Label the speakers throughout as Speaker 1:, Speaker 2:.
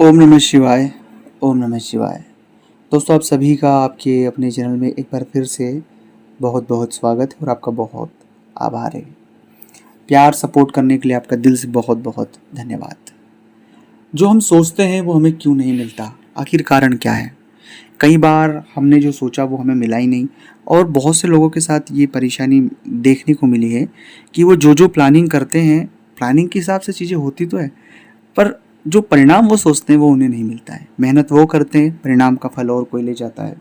Speaker 1: ओम नमः शिवाय। ओम नमः शिवाय। दोस्तों, आप सभी का आपके अपने चैनल में एक बार फिर से बहुत बहुत स्वागत है और आपका बहुत आभार है। प्यार सपोर्ट करने के लिए आपका दिल से बहुत बहुत धन्यवाद। जो हम सोचते हैं वो हमें क्यों नहीं मिलता, आखिर कारण क्या है? कई बार हमने जो सोचा वो हमें मिला ही नहीं, और बहुत से लोगों के साथ ये परेशानी देखने को मिली है कि वो जो प्लानिंग करते हैं, प्लानिंग के हिसाब से चीज़ें होती तो है, पर जो परिणाम वो सोचते हैं वो उन्हें नहीं मिलता है। मेहनत वो करते हैं, परिणाम का फल और कोई ले जाता है।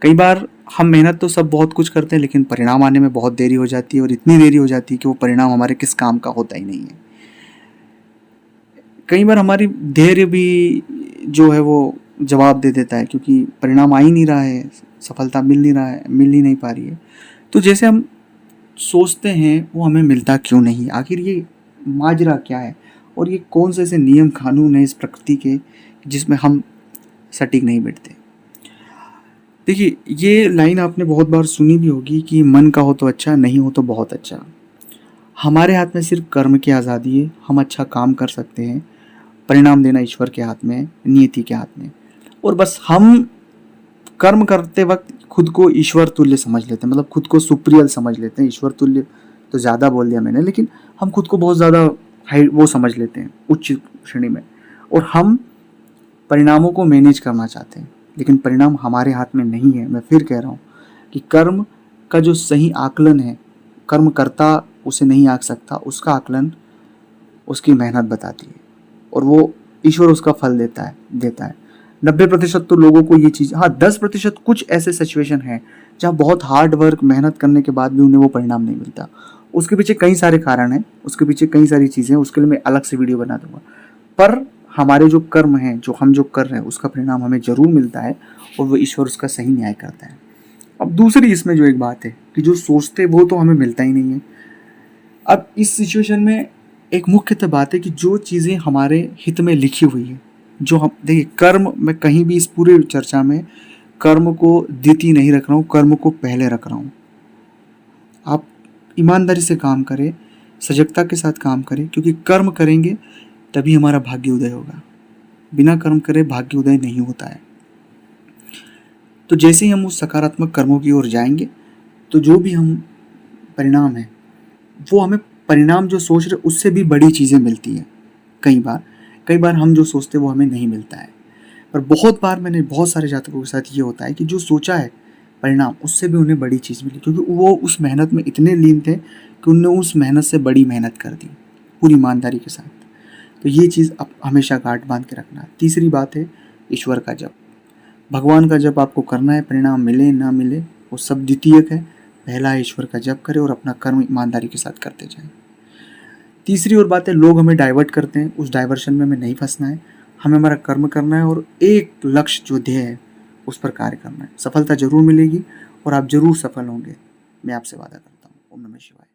Speaker 1: कई बार हम मेहनत तो सब बहुत कुछ करते हैं, लेकिन परिणाम आने में बहुत देरी हो जाती है, और इतनी देरी हो जाती है कि वो परिणाम हमारे किस काम का होता ही नहीं है। कई बार हमारी धैर्य भी जो है वो जवाब दे देता है, क्योंकि परिणाम आ ही नहीं रहा है, सफलता मिल नहीं रहा है, मिल ही नहीं पा रही है। तो जैसे हम सोचते हैं वो हमें मिलता क्यों नहीं, आखिर ये माजरा क्या है, और ये कौन से ऐसे नियम कानून है इस प्रकृति के जिसमें हम सटीक नहीं बैठते। देखिए, ये लाइन आपने बहुत बार सुनी भी होगी कि मन का हो तो अच्छा, नहीं हो तो बहुत अच्छा। हमारे हाथ में सिर्फ कर्म की आज़ादी है। हम अच्छा काम कर सकते हैं, परिणाम देना ईश्वर के हाथ में है, नियति के हाथ में। और बस हम कर्म करते वक्त खुद को ईश्वर तुल्य समझ लेते हैं, मतलब खुद को सुप्रियल समझ लेते हैं। ईश्वर तुल्य तो ज़्यादा बोल दिया मैंने, लेकिन हम खुद को बहुत ज़्यादा हाई वो समझ लेते हैं, उच्च श्रेणी में। और हम परिणामों को मैनेज करना चाहते हैं, लेकिन परिणाम हमारे हाथ में नहीं है। मैं फिर कह रहा हूँ कि कर्म का जो सही आकलन है, कर्म करता उसे नहीं आंक सकता, उसका आकलन उसकी मेहनत बताती है, और वो ईश्वर उसका फल देता है। 90% तो लोगों को ये चीज़, हाँ 10% कुछ ऐसे सिचुएशन हैं जहाँ बहुत हार्ड वर्क मेहनत करने के बाद भी उन्हें वो परिणाम नहीं मिलता। उसके पीछे कई सारे कारण हैं, उसके पीछे कई सारी चीज़ें हैं, उसके लिए मैं अलग से वीडियो बना दूंगा। पर हमारे जो कर्म हैं, जो हम जो कर रहे हैं, उसका परिणाम हमें जरूर मिलता है, और वो ईश्वर उसका सही न्याय करता है। अब दूसरी इसमें जो एक बात है कि जो सोचते वो तो हमें मिलता ही नहीं है। अब इस सिचुएशन में एक मुख्यतः बात है कि जो चीज़ें हमारे हित में लिखी हुई है, जो हम देखिए, कर्म मैं कहीं भी इस पूरे चर्चा में कर्म को द्वितीय नहीं रख रहा हूँ, कर्म को पहले रख रहा हूँ। आप ईमानदारी से काम करें, सजगता के साथ काम करें, क्योंकि कर्म करेंगे तभी हमारा भाग्य उदय होगा। बिना कर्म करे भाग्य उदय नहीं होता है। तो जैसे ही हम उस सकारात्मक कर्मों की ओर जाएंगे, तो जो भी हम परिणाम है वो हमें, परिणाम जो सोच रहे उससे भी बड़ी चीज़ें मिलती हैं। कई बार हम जो सोचते हैं वो हमें नहीं मिलता है। पर बहुत बार मैंने बहुत सारे जातकों के साथ ये होता है कि जो सोचा है परिणाम, उससे भी उन्हें बड़ी चीज़ मिली, क्योंकि वो उस मेहनत में इतने लीन थे कि उन्होंने उस मेहनत से बड़ी मेहनत कर दी पूरी ईमानदारी के साथ। तो ये चीज़ आप हमेशा गांठ बांध के रखना। तीसरी बात है ईश्वर का जप। भगवान का जप आपको करना है, परिणाम मिले ना मिले वो सब द्वितीयक है। पहला है ईश्वर का जप करें और अपना कर्म ईमानदारी के साथ करते जाएं। तीसरी और बात है, लोग हमें डाइवर्ट करते हैं, उस डाइवर्शन में हमें नहीं फंसना है। हमें हमारा कर्म करना है, और एक लक्ष्य जो ध्येय है उस पर कार्य करना है। सफलता जरूर मिलेगी और आप जरूर सफल होंगे, मैं आपसे वादा करता हूँ। ओम नमः शिवाय।